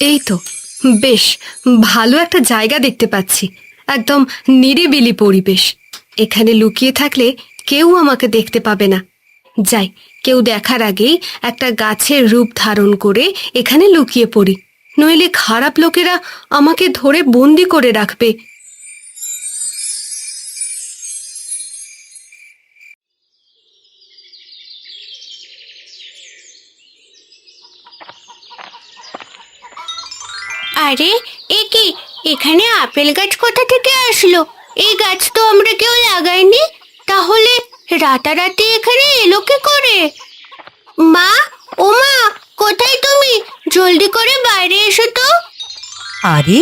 এই তো বেশ ভালো একটা জায়গা দেখতে পাচ্ছি। একদম নিরিবিলি পরিবেশ। এখানে লুকিয়ে থাকলে কেউ আমাকে দেখতে পাবে না। যাই, কেউ দেখার আগেই একটা গাছের রূপ ধারণ করে এখানে লুকিয়ে পড়ি, নইলে খারাপ লোকেরা আমাকে ধরে বন্দি করে রাখবে। আরে, এ কি? এখানে আপেল গাছ কোথা থেকে আসলো? এই গাছ তো আমরা কেউ লাগাইনি। তাহলে রাতারাতি এখানে এলো কি করে? মা, ও মা, কোথায় তুমি? জলদি করে বাইরে এসো তো। আরে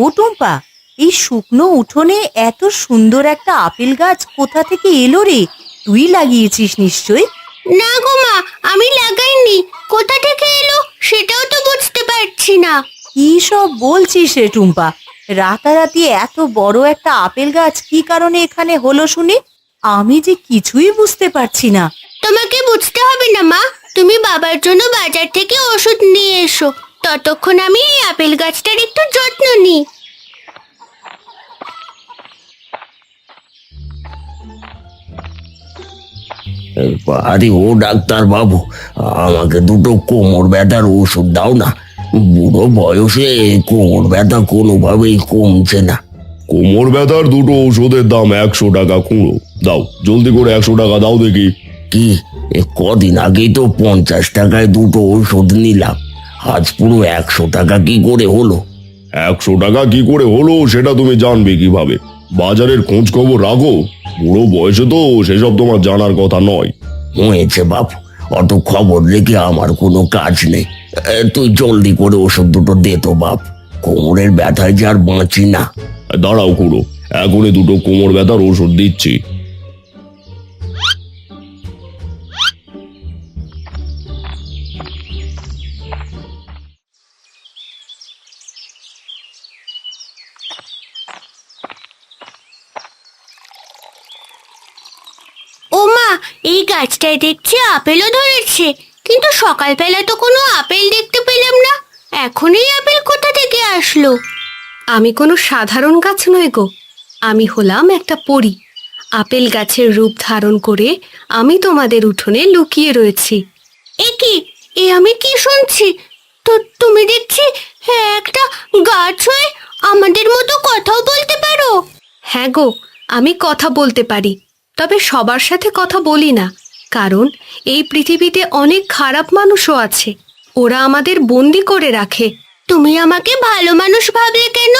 ও টুম্পা, এই শুকনো উঠোনে এত সুন্দর একটা আপেল গাছ কোথা থেকে এলো রে? তুই লাগিয়েছিস নিশ্চয়ই। না গো মা, আমি লাগাইনি। কোথা থেকে এলো সেটাও তো বুঝতে পারছি না। কি সব বলছিস রে টুম্পা? রাতারাতি এত বড় একটা আপেল গাছ কি কারণে এখানে হলো শুনি? আমি যে কিছুই বুঝতে পারছি না। তোমাকে বুঝতে হবে না মা, তুমি বাবার জন্য বাজার থেকে ওষুধ নিয়ে এসো। ততক্ষণ আমি এই আপেল গাছটার একটু যত্ন নিই। আরে ও ডাক্তার বাবু, আমাকে দুটো কোমর ব্যথার ওষুধ দাও না। বুড়ো বয়সে কোমর ব্যথা কোনোভাবেই কমছে না। কোমর ব্যথার দুটো ওষুধের দাম 100 টাকা খুঁড়ো। দাও, জলদি করে 100 টাকা দাও দেখি। কি, কদিন আগেই তো 50 টাকায় দুটো ওষুধ নিলাম, আজ পুরো 100 টাকা কি করে হলো? 100 টাকা কি করে হলো সেটা তুমি জানবে কিভাবে? বাজারের খোঁজ খবর রাখো। বুড়ো বয়সে তো সেসব তোমার জানার কথা নয়। হয়েছে বাপু, অত খবর রেখে আমার কোনো কাজ নেই। তুই জলদি করে ওষুধ দুটো দে তো বাপ, কোমরের ব্যথায় যে আর বাঁচি না। দাঁড়াও খুড়ো, এখনই দুটো কোমর ব্যথার ওষুধ দিচ্ছি। ও মা, এই গাছটায় দেখছি আপেলও ধরেছে, কিন্তু সকালবেলা তো কোনো আপেল দেখতে পেলাম না। এখন এই আপেল কোথা থেকে আসলো? আমি কোনো সাধারণ গাছ নই গো, আমি হলাম একটা পরী। আপেল গাছের রূপ ধারণ করে আমি তোমাদের উঠোনে লুকিয়ে রয়েছি। এ কি? এ আমি কি শুনছি? তো তুমি দেখছি একটা গাছ হয়ে আমাদের মতো কথাও বলতে পারো? হ্যাঁ গো, আমি কথা বলতে পারি, তবে সবার সাথে কথা বলি না। কারণ এই পৃথিবীতে অনেক খারাপ মানুষও আছে, ওরা আমাদের বন্দি করে রাখে। তুমি আমাকে ভালো মানুষ ভাবলে কেন?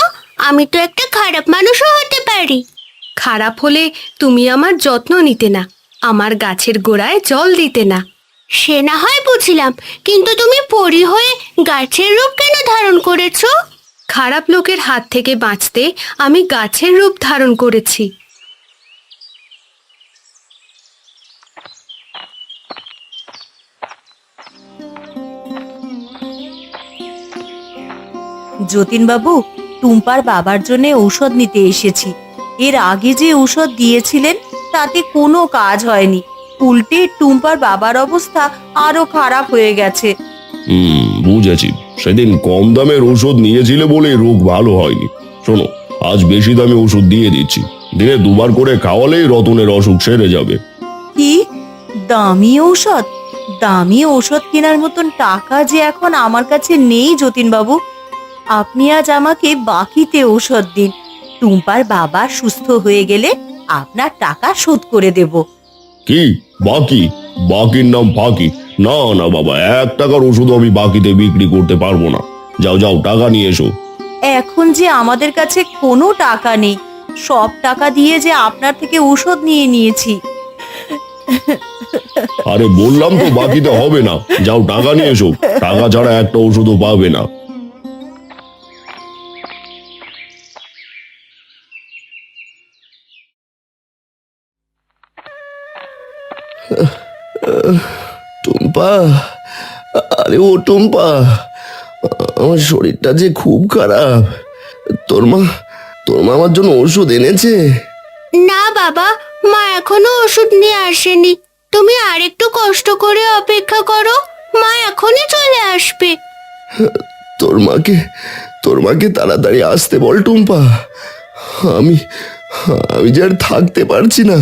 আমি তো একটা খারাপ মানুষও হতে পারি। খারাপ হলে তুমি আমার যত্ন নিতে না, আমার গাছের গোড়ায় জল দিতে না। সে না হয় বুঝলাম, কিন্তু তুমি পরী হয়ে গাছের রূপ কেন ধারণ করেছো? খারাপ লোকের হাত থেকে বাঁচতে আমি গাছের রূপ ধারণ করেছি। যতীনবাবু, টুম্পার বাবার জন্য ঔষধ নিতে এসেছি। এর আগে যে ঔষধ দিয়েছিলেন তাতে কোনো কাজ হয়নি, উল্টে টুম্পার বাবার অবস্থা আরো খারাপ হয়ে গেছে। বুঝেছি। সেদিন কম দামের ওষুধ নিয়েছিলে বলে রোগ ভালো হয়নি। শোনো, আজ বেশি দামে ওষুধ দিয়ে দিচ্ছি। দিনে দুবার করে খাওয়ালেই রতনের অসুখ সেরে যাবে। কি দামি ঔষধ? দামি ঔষধ কেনার মতন টাকা যে এখন আমার কাছে নেই যতীনবাবু। আপনি আজ আমাকে বাকিতে ঔষধ দিন। টুম্পার বাবা সুস্থ হয়ে গেলে আপনার টাকা শোধ করে দেব। কি বাকি? বাকির নাম ফাঁকি? না না বাবা, 1 টাকার ওষুধ আমি বাকিতে বিক্রি করতে পারবো না। যাও যাও, টাকা নিয়ে এসো। এখন যে আমাদের কাছে কোনো টাকা নেই, সব টাকা দিয়ে যে আপনার থেকে ঔষধ নিয়ে নিয়েছি। আরে বললাম তো বাকিতে হবে না। যাও, টাকা নিয়ে এসো। টাকা ছাড়া একটা ওষুধও পাবে না। টুম্পা, আরে ও টুম্পা, আমার শরীরটা যে খুব খারাপ। তোর মা আমার জন্য ওষুধ এনেছে? না বাবা, মা এখনো ওষুধ নিয়ে আসেনি। তুমি আরেকটু কষ্ট করে অপেক্ষা করো, মা এখনই চলে আসবে। তোর মাকে তাড়াতাড়ি আসতে বল টুম্পা। আমি আমি যে আর থাকতে পারছি না,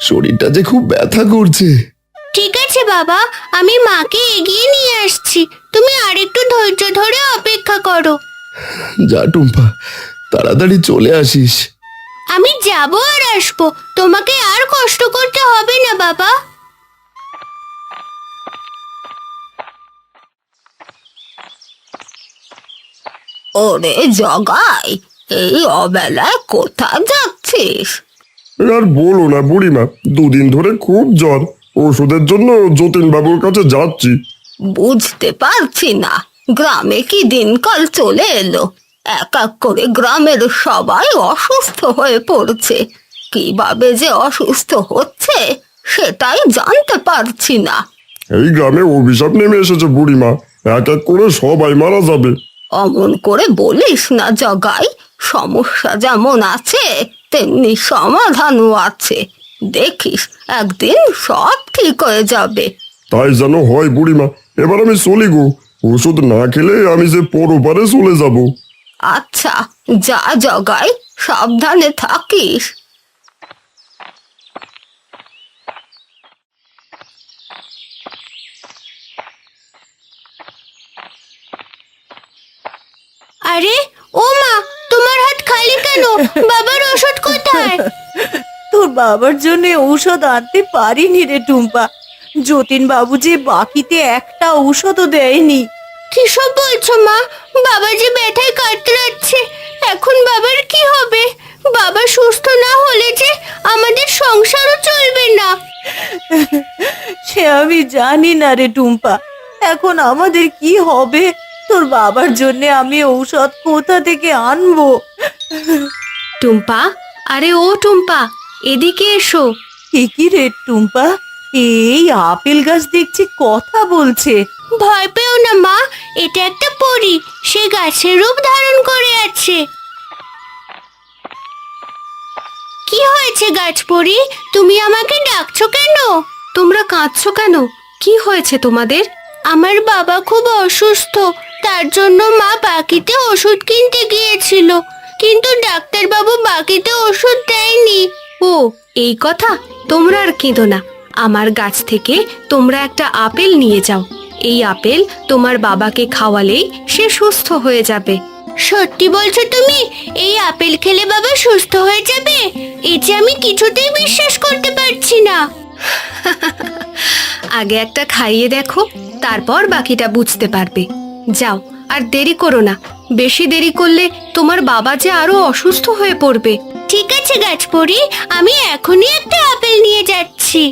শরীরটা যে খুব ব্যথা করছে। ঠিক আছে বাবা, আমি মাকে এগিয়ে নিয়ে আসছি, তুমি আরেকটু ধৈর্য ধরে অপেক্ষা করো। যা টুম্পা, তাড়াতাড়ি চলে আসিস। আমি যাব আর আসবো, তোমাকে আর কষ্ট করতে হবে না বাবা। ওরে জগাই, এই অবেলায় কোথায় যাচ্ছিস? আর বলো না বুড়িমা, দুদিন ধরে খুব জ্বর, ওষুধের জন্য যতীন বাবুর কাছে যাচ্ছি। বুঝতে পারছি না, গ্রামে কি দিনকাল চলে এলো? এক এক করে গ্রামের সবাই অসুস্থ হয়ে পড়ছে। কিভাবে যে অসুস্থ হচ্ছে সেটাই জানতে পারছি না। এই গ্রামে অভিশাপ নেমে এসেছে বুড়িমা, এক এক করে সবাই মারা যাবে। অমন করে বলিস না জগাই, সমস্যা যেমন আছে তেমনি সমাধানও আছে। দেখিস একদিন সব ঠিক হয়ে যাবে। তাই যেন হয় বুড়িমা, এবার আমি চলি গো, ওষুধ না খেলে আমি যে পরপারে চলে যাব। আচ্ছা যা জগাই, সাবধানে থাকিস। আরে ও মা, তোমার হাত খালি কেন? বাবার ওষুধ কোথায়? তোর বাবার জন্য ঔষধ আনতে পারিনি রে টুম্পা। যতীন বাবু যে বাকিতে একটা ঔষধও দেয়নি। কিসব বলছো মা? বাবা যে ব্যথায় কাতরাচ্ছে, এখন বাবার কি হবে? বাবা সুস্থ না হলে যে আমাদের সংসারও চলবে না। সে আমি জানি না রে টুম্পা, এখন আমাদের কি হবে? তোর বাবার জন্য আমি ঔষধ কোথা থেকে আনবো? টুম্পা, আরে ও টুম্পা, এদিকে এসো। কি রে টুম্পা, এই আপেল গাছ দেখছি কথা বলছে। ভয় পেও না মা, এটা একটা পরী, সে গাছের রূপ ধারণ করে আছে। কি হয়েছে গাছ পরী, তুমি আমাকে ডাকছো কেন? তোমরা কাঁদছো কেন? কি হয়েছে তোমাদের? আমার বাবা খুব অসুস্থ, তার জন্য মা বাকিতে ওষুধ কিনতে গিয়েছিল, কিন্তু ডাক্তারবাবু বাকিতে ওষুধ দেয়নি। ও এই কথা, তোমরা আর কেঁদো না। আমার গাছ থেকে তোমরা একটা আপেল নিয়ে যাও। এই আপেল তোমার বাবাকে খাওয়ালেই সে সুস্থ হয়ে যাবে। সত্যি বলছো তুমি? এই আপেল খেলে বাবা সুস্থ হয়ে যাবে? এই যে আমি কিছুতেই বিশ্বাস করতে পারছি না। আগে একটা খাইয়ে দেখো, তারপর বাকিটা বুঝতে পারবে। যাও, আর দেরি করো না। বেশি দেরি করলে তোমার বাবা যে আরো অসুস্থ হয়ে পড়বে। ঠিক আছে গাছ পরী, আমি এখনই একটা আপেল নিয়ে যাচ্ছি।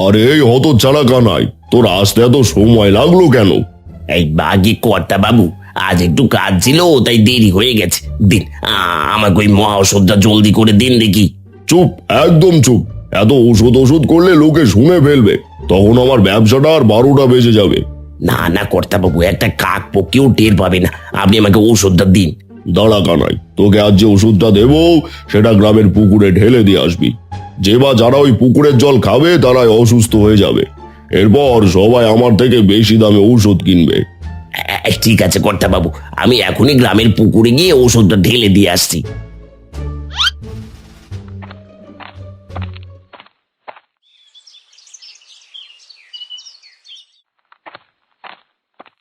আরে এই হত ছাড়া কানাই, তোর আসতে এত সময় লাগলো কেন? এই বাকি কর্তা বাবু, আজ একটু কাজ ছিল তাই দেরি হয়ে গেছে। দিন আমাকে ওই মহা ওষুধটা জলদি করে দিন দেখি। চুপ, একদম চুপ। এত ওষুধ করলে লোকে শুনে ফেলবে, তখন আমার ব্যবসাটা আর 12টা বেজে যাবে। না না কর্তা বাবু, একটা কাক পক্ষেও টের পাবে না। আপনি আমাকে ওষুধটা দিন। দাঁড়া কানাই, তোকে আজ যে ওষুধটা দেবো সেটা গ্রামের পুকুরে ঢেলে দিয়ে আসবি। যে বা যারা ওই পুকুরের জল খাবে তারাই অসুস্থ হয়ে যাবে। এরপর সবাই আমার থেকে বেশি দামে ঔষধ কিনবে। ঠিক আছে কর্তা বাবু, আমি এখনই গ্রামের পুকুরে গিয়ে ওষুধটা ঢেলে দিয়ে আসছি।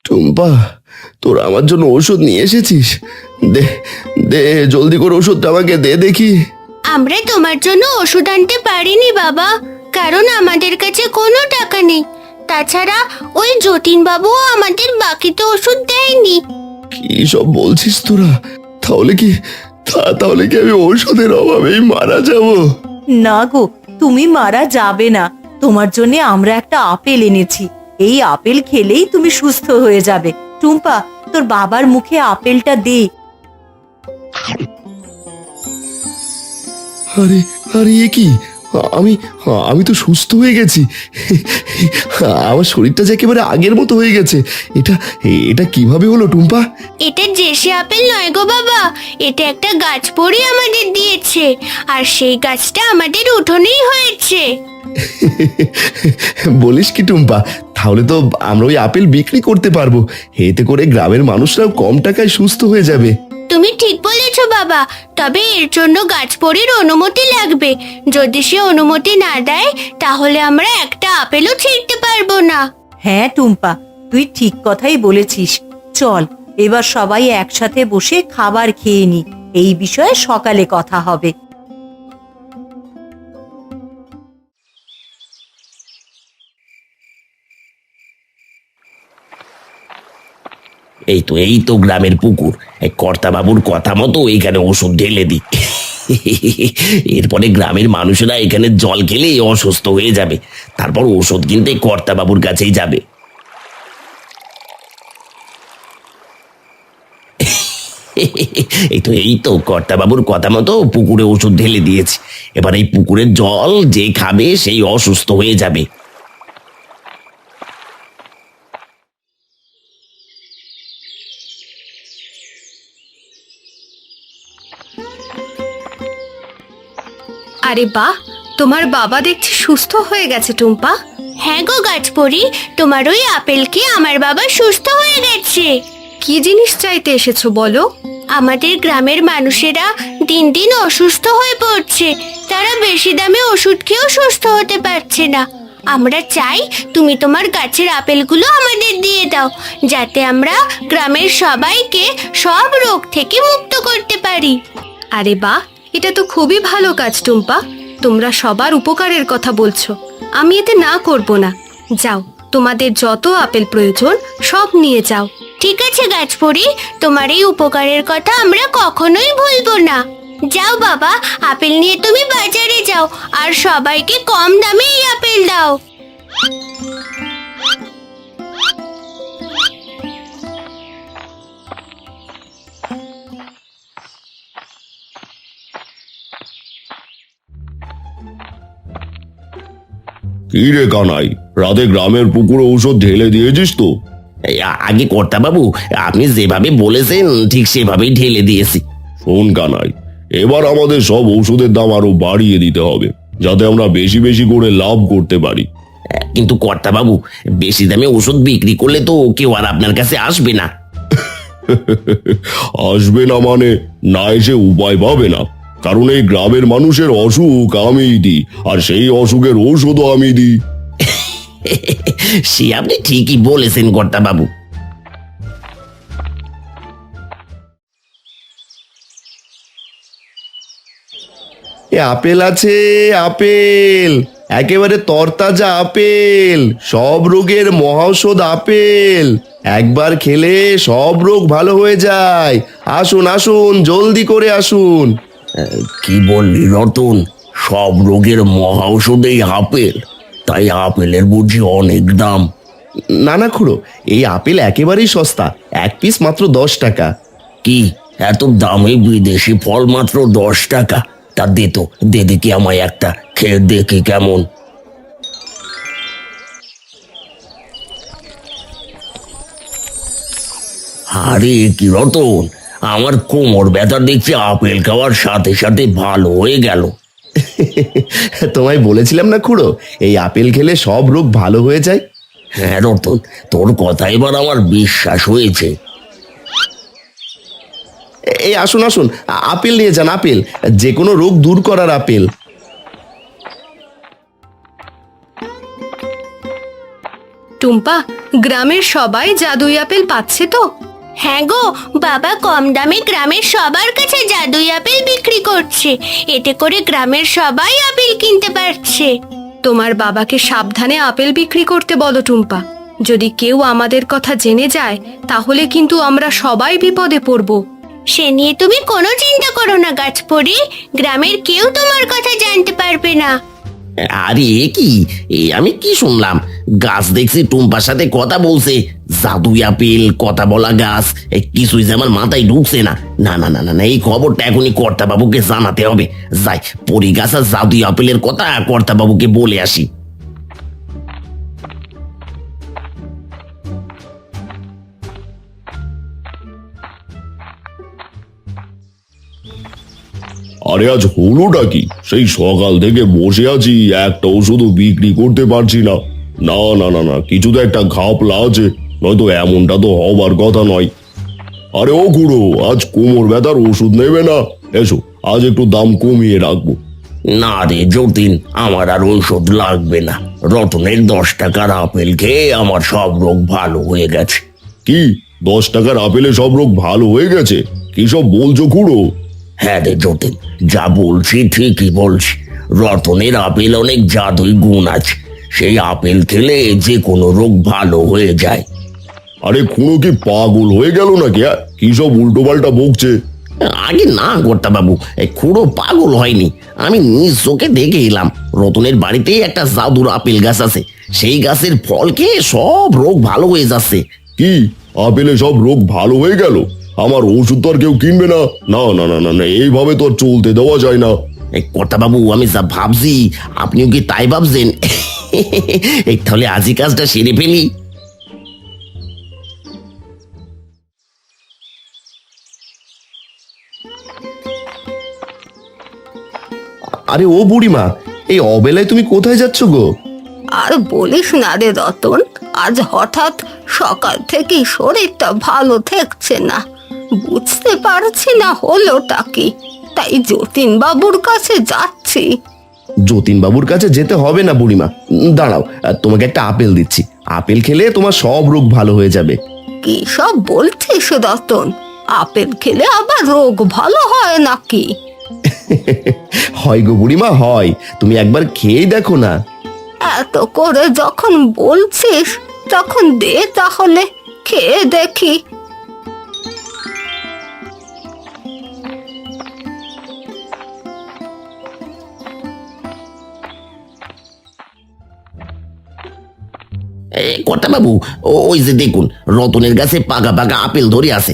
টুম্পা, তোরা আমার জন্য ওষুধ নিয়ে এসেছিস? দে দে, জলদি করে ওষুধটা আমাকে দে দেখি। আমরা তোমার জন্য ওষুধ আনতে পারিনি বাবা, কারণ আমাদের কাছে কোনো টাকা নেই। তাছাড়া ওই যতীন বাবুও আমাদের বাকিতে ওষুধ দেয়নি। কি সব বলছিস তোরা? তাহলে কি আমি ওষুধের অভাবেই মারা যাব? না গো, তুমি মারা যাবে না। তোমার জন্য আমরা একটা আপেল এনেছি, এই আপেল খেলেই তুমি সুস্থ হয়ে যাবে। টুম্পা, তোর বাবার মুখে আপেলটা দে। আরে আরে, এ কি? আমি আমি তো সুস্থ হয়ে গেছি। আমার শরীরটা যে একেবারে আগের মতো হয়ে গেছে। এটা এটা কিভাবে হলো টুম্পা? এটা দেশি আপেল নয় গো বাবা, এটা একটা গাছ পড়ি আমাদের দিয়েছে, আর সেই গাছটা আমাদের উঠোনেই হয়েছে। বলিস কি টুম্পা, তাহলে তো আমরা ওই আপেল বিক্রি করতে পারবো। এতে করে গ্রামের মানুষরাও কম টাকায় সুস্থ হয়ে যাবে। তুমি ঠিক বলেছো বাবা, তবে এর জন্য গাছ পড়ির অনুমতি লাগবে। যদি সে অনুমতি না দেয় তাহলে আমরা একটা আপেলও ছিঁড়তে পারবো না। হ্যাঁ টুম্পা, তুই ঠিক কথাই বলেছিস। চল এবার সবাই একসাথে বসে খাবার খেয়ে নি, এই বিষয়ে সকালে কথা হবে। এই তো গ্রামের পুকুর। এই কর্তাবাবুর কথা মতো এখানে ওষুধ ঢেলে দিই। এরপরে গ্রামের মানুষেরা এখানে জল খেলে অসুস্থ হয়ে যাবে, তারপর ওষুধ কিনতে কর্তাবাবুর কাছেই যাবে। এই তো কর্তাবাবুর কথা মতো পুকুরে ওষুধ ঢেলে দিয়েছি। এবার এই পুকুরের জল যে খাবে সেই অসুস্থ হয়ে যাবে। আরে বাহ, তোমার বাবা দেখছি সুস্থ হয়ে গেছে টুম্পা। হ্যাঁ গো গাছ পড়ি, তোমার ওই আপেল খেয়ে আমার বাবা সুস্থ হয়ে গেছে। কি জিনিস চাইতে এসেছো বলো? আমাদের গ্রামের মানুষেরা দিন দিন অসুস্থ হয়ে পড়ছে, তারা বেশি দামে ওষুধ খেয়েও সুস্থ হতে পারছে না। আমরা চাই তুমি তোমার গাছের আপেলগুলো আমাদের দিয়ে দাও, যাতে আমরা গ্রামের সবাইকে সব রোগ থেকে মুক্ত করতে পারি। আরে বাহ, এটা তো খুবই ভালো কাজ টুম্পা। তোমরা সবার উপকারের কথা বলছো, আমি এতে না করব না। যাও, তোমাদের যত আপেল প্রয়োজন সব নিয়ে যাও। ঠিক আছে গাছ পড়ি, তোমার এই উপকারের কথা আমরা কখনোই ভুলবো না। যাও বাবা, আপেল নিয়ে তুমি বাজারে যাও, আর সবাইকে কম দামে এই আপেল দাও। কি রে কানাই, রাতে গ্রামের পুকুরে ঔষধ ঢেলে দিয়েছিস তো? আগে কর্তাবাবু, আপনি যেভাবে বলেছেন ঠিক সেভাবেই ঢেলে দিয়েছি। শোন কানাই, এবার আমাদের সব ওষুধের দাম আরো বাড়িয়ে দিতে হবে, যাতে আমরা বেশি বেশি করে লাভ করতে পারি। কিন্তু কর্তাবাবু, বেশি দামে ওষুধ বিক্রি করলে তো কেউ আর আপনার কাছে আসবে না। আসবে না মানে না এসে উপায় পাবে না, কারণ এই গ্রামের মানুষের অসুখ আমিই দিই, আর সেই অসুখের ঔষধও আমি দিই। সে আপনি ঠিকই বলেছেন কর্তাবাবু। আপেল আছে, আপেল একেবারে তরতাজা আপেল, সব রোগের মহাঔষধ আপেল, একবার খেলে সব রোগ ভালো হয়ে যায়। আসুন আসুন, জলদি করে আসুন। কি বললি রতন? সব রোগের মহাঔষধ এই আপেল? তাই আপেলের বুঝি অনেক দাম? না না খুড়ো, এই আপেল একেবারেই সস্তা, এক পিস মাত্র 10 টাকা। কি এত দামি বিদেশি ফল মাত্র 10 টাকা? তা দে তো, দে দেখি আমায় একটা, খেয়ে দেখি কেমন। আরে কি রতন, আমার কোমর ব্যথা দেখছি আপেল খাওয়ার সাথে সাথে ভালো হয়ে গেল। তোমায় বলেছিলাম না খুড়ো, এই আপেল খেলে সব রোগ ভালো হয়ে যায়। হ্যাঁ রতন, তোর কথা এবার আমার বিশ্বাস হয়েছে। এই আসুন আসুন, আপেল নিয়ে যান, আপেল যে কোনো রোগ দূর করার আপেল। টুম্পা, গ্রামের সবাই জাদুই আপেল পাচ্ছে তো? হ্যাঁ গো বাবা, কম দামে গ্রামের সবার কাছে জাদুই আপেল বিক্রি করছে, এতে করে গ্রামের সবাই আপেল কিনতে পারছে। তোমার বাবাকে সাবধানে আপেল বিক্রি করতে বলো টুম্পা। যদি কেউ আমাদের কথা জেনে যায় তাহলে কিন্তু আমরা সবাই বিপদে পড়ব। সে নিয়ে তুমি কোনো চিন্তা করো না গাছ পড়ি, গ্রামের কেউ তোমার কথা জানতে পারবে না। আরে এ কি, আমি কি শুনলাম? গাছ দেখছি টুম্পার সাথে কথা বলছে, জাদুই আপেল, কথা বলা গাছ, কিছুই যে আমার মাথায় ঢুকছে না। না না না না না, এই খবরটা এখনই কর্তা বাবুকে জানাতে হবে। যাই, পরি গাছ আর জাদুই আপেলের কথা কর্তা বাবুকে বলে আসি। আরে আজ হলোটা কি? সেই সকাল থেকে বসে আছি, একটা ওষুধও বিক্রি করতে পারছি না। না না না না, কিছু তো একটা ঘাপলা আছে, নয়তো এমনটা তো হবার কথা নয়। আরে ও খুড়ো, আজ কোমর ব্যথার ওষুধ নেবে না? এসো, আজ একটু দাম কমিয়ে রাখবো। না রে যতীন, আমার আর ঔষধ লাগবে না। রতনের 10 টাকার আপেল খেয়ে আমার সব রোগ ভালো হয়ে গেছে। কি, 10 টাকার আপেলে সব রোগ ভালো হয়ে গেছে? কি সব বলছো খুড়ো? হ্যাঁ রে যতীন, যা বলছি ঠিকই বলছি। রতনের আপেল অনেক জাদুই গুণ আছে। সেই আপেল খেলে যে কোনো রোগ ভালো হয়ে যায়। আরে খুড়ো কি পাগল হয়ে গেল নাকি? কি সব উল্টো পাল্টা বকছে? আগে না কর্তা বাবু, খুড়ো পাগল হয়নি। আমি নিজ চোখে দেখে এলাম, রতনের বাড়িতেই একটা জাদুর আপেল গাছ আছে। সেই গাছের ফল খেয়ে সব রোগ ভালো হয়ে যাচ্ছে। কি, আপেলে সব রোগ ভালো হয়ে গেল? আমার ওষুধ তো আর কেউ কিনবে না। না না না না না, এইভাবে তো আর চলতে দেওয়া যায় না। কর্তা বাবু, আমি যা ভাবছি আপনিও কি তাই ভাবছেন? তাহলে আজই কাজটা সেরে ফেলি। আরে ও বুড়িমা, এই অবেলায় তুমি কোথায় যাচ্ছ গো? আর বলিস না রে রতন, আজ হঠাৎ সকাল থেকে শরীরটা ভালো থাকছে না। বুঝতে পারছি না হলোটা কি, তাই যতীন বাবুর কাছে যাচ্ছি। যতীন বাবুর কাছে যেতে হবে না বুড়িমা, দাঁড়াও, তোমাকে একটা আপেল দিচ্ছি। আপেল খেলে তোমার সব রোগ ভালো হয়ে যাবে। কি সব বলছিস রতন? আপেল খেলে আবার রোগ ভালো হয় নাকি? হয় গো বুড়িমা, হয়। তুমি একবার খেয়েই দেখো না। এত করে যখন বলছিস, তখন দে তাহলে, খেয়ে দেখি। কর্তা বাবু, ওই যে দেখুন, রতনের গাছে পাকা পাকা আপেল ধরে আছে।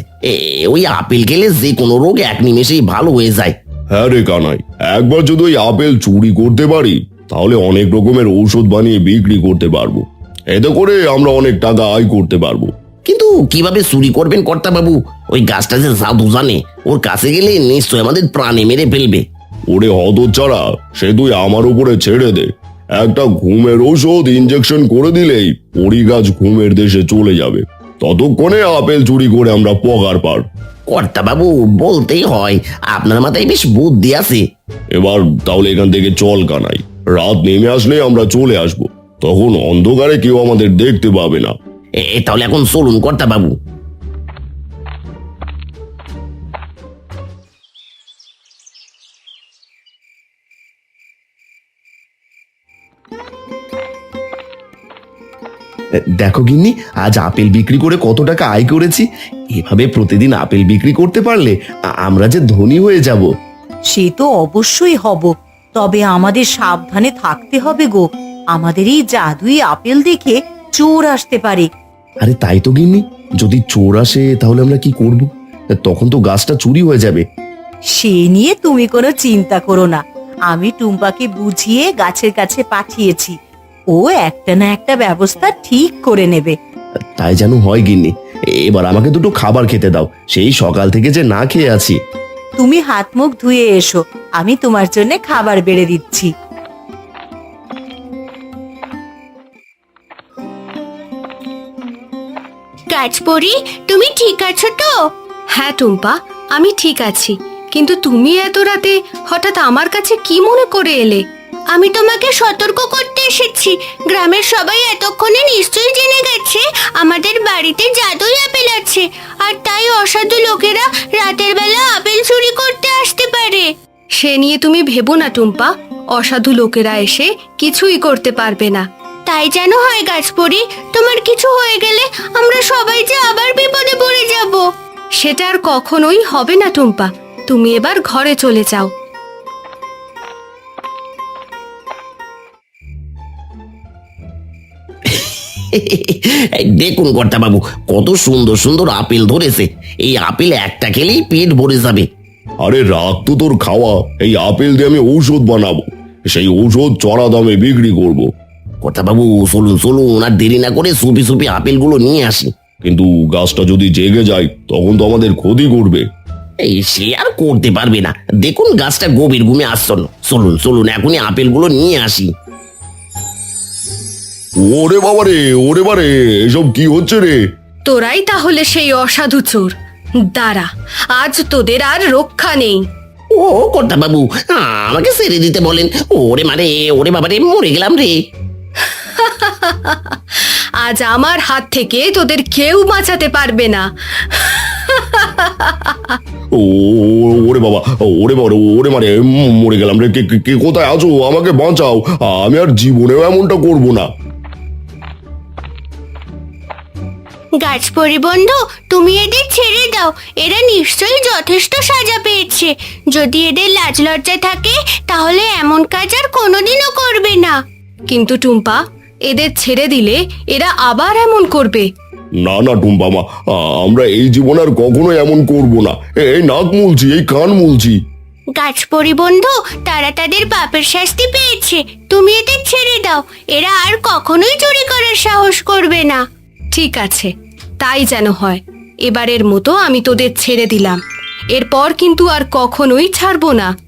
ওই আপেল খেলে যে কোনো রোগ এক নিমেষেই ভালো হয়ে যায়। হ্যাঁ রে কানাই, একবার যদি ওই আপেল চুরি করতে পারি, তাহলে অনেক রকমের ঔষধ বানিয়ে বিক্রি করতে পারবো। এতে করে আমরা অনেক টাকা আয় করতে পারবো। কিন্তু কিভাবে চুরি করবেন কর্তা বাবু? ওই গাছটা যে জাদু জানে, ওর কাছে গেলে নিশ্চয় আমাদের প্রাণে মেরে ফেলবে। ওরে হতচ্ছাড়া, সে তুই আমার উপরে ছেড়ে দে। একটা ঘুমের ঔষধ ইনজেকশন করে দিলেই পরি গাছ ঘুমের দেশে চলে যাবে। ততক্ষণে আপেল চুরি করে আমরা পগার পার। কর্তা বাবু, বলতেই হয় আপনার মাথায় বেশ বুদ্ধি আছে। এবার তাহলে এখান থেকে চল কানাই, রাত নেমে আসলে আমরা চলে আসব। তখন অন্ধকারে কেউ আমাদের দেখতে পাবে না। তাহলে এখন চলুন কর্তা বাবু। দেখো গিন্নি, আজ আপেল বিক্রি করে কত টাকা আয় করেছি। এভাবে প্রতিদিন আপেল বিক্রি করতে পারলে আমরা যে ধনী হয়ে যাব। সে তো অবশ্যই হব, তবে আমাদের সাবধানে থাকতে হবে গো। আমাদের এই জাদুই আপেল দেখে চোর আসতে পারে। আরে তাই তো গিন্নি, যদি চোর আসে তাহলে আমরা কি করব? তখন তো গাছটা চুরি হয়ে যাবে। সে নিয়ে তুমি কোনো চিন্তা করো না, আমি টুম্পাকে বুঝিয়ে গাছের কাছে পাঠিয়েছি। ও একটা না একটা ব্যবস্থা ঠিক করে নেবে। তাই যেন হয় গিন্নি। এবার আমাকে দুটো খাবার খেতে দাও, সেই সকাল থেকে যে না খেয়ে আছি। তুমি হাত মুখ ধুয়ে এসো, আমি তোমার জন্য খাবার বেড়ে দিচ্ছি। গাছপরি, তুমি ঠিক আছো তো? হ্যাঁ টুম্পা, আমি ঠিক আছি। কিন্তু তুমি এত রাতে হঠাৎ আমার কাছে কি মনে করে এলে? আমি তোমাকে সতর্ক করতে এসেছি। গ্রামের সবাই এতক্ষণে নিশ্চয়ই জেনে গেছে আমাদের বাড়িতে জাদুই আপেল আছে, আর তাই অসাধু লোকেরা রাতের বেলা আপেল চুরি করতে আসতে পারে। সে নিয়ে তুমি ভেবো না টুম্পা, অসাধু লোকেরা এসে কিছুই করতে পারবে না। তাই যেন হয় গাছপরি, তোমার কিছু হয়ে গেলে আমরা সবাই যে আবার বিপদে পড়ে যাব। সেটা আর কখনোই হবে না টুম্পা, তুমি এবার ঘরে চলে যাও। এই দেখুন কর্তা বাবু, কত সুন্দর সুন্দর আপেল ধরেছে। এই আপেল একটা খেলেই পেট ভরে যাবে। আরে রাখ তো তোর খাওয়া, এই আপেল দিয়ে আমি ঔষধ বানাবো, সেই ঔষধ চড়া দামে বিক্রি করব। কর্তা বাবু চলুন চলুন, আর দেরি না করে সুপি সুপি আপেলগুলো নিয়ে আসি। কিন্তু গাছটা যদি জেগে যায় তখন তো আমাদের ক্ষতি করবে। এই সে আর করতে পারবে না, দেখুন গাছটা গভীর ঘুমে আসছন্ন। চলুন চলুন, এখনই আপেলগুলো নিয়ে আসি। ওরে বাবারে, ওরে বারে, এসব কি হচ্ছে রে? তোরাই তাহলে সেই অসাধু চোর। দাঁড়া, আজ তোদের আর রক্ষা নেই। ও কর্তা বাবু, আমাকে ছেড়ে দিতে বলেন। ওরে মারে, ওরে বাবারে, মরে গেলাম রে। আজ আমার হাত থেকে তোদের কেউ বাঁচাতে পারবে না। ও ওরে বাবা, ওরে বাবা, ওরে মারে, মরে গেলাম রে। কে কে- কে কোথায় আছো? আমাকে বাঁচাও, আমি আর জীবনেও এমনটা করব না। গাছপরি বন্ধু, তুমি এদের ছেড়ে দাও। এরা নিশ্চয়ই যথেষ্ট সাজা পেয়েছে। যদি এদের লাজ লজ্জা থাকে তাহলে এমন কাজ আর কোনোদিনও করবে না। কিন্তু টুম্পা, এদের ছেড়ে দিলে এরা আবার এমন করবে। না না টুম্পা মা, আমরা এই জীবন আর কখনো এমন করব না। এই নাক মুলছি, এই কান মুলছি। গাছপরি বন্ধু, তারা তাদের পাপের শাস্তি পেয়েছে। তুমি এদের ছেড়ে দাও। এরা আর কখনোই চুরি করার সাহস করবে না। ঠিক আছে, তাই যেন হয়। এবারের মতো আমি তোদের ছেড়ে দিলাম, এরপর কিন্তু আর কখনোই ছাড়বো না।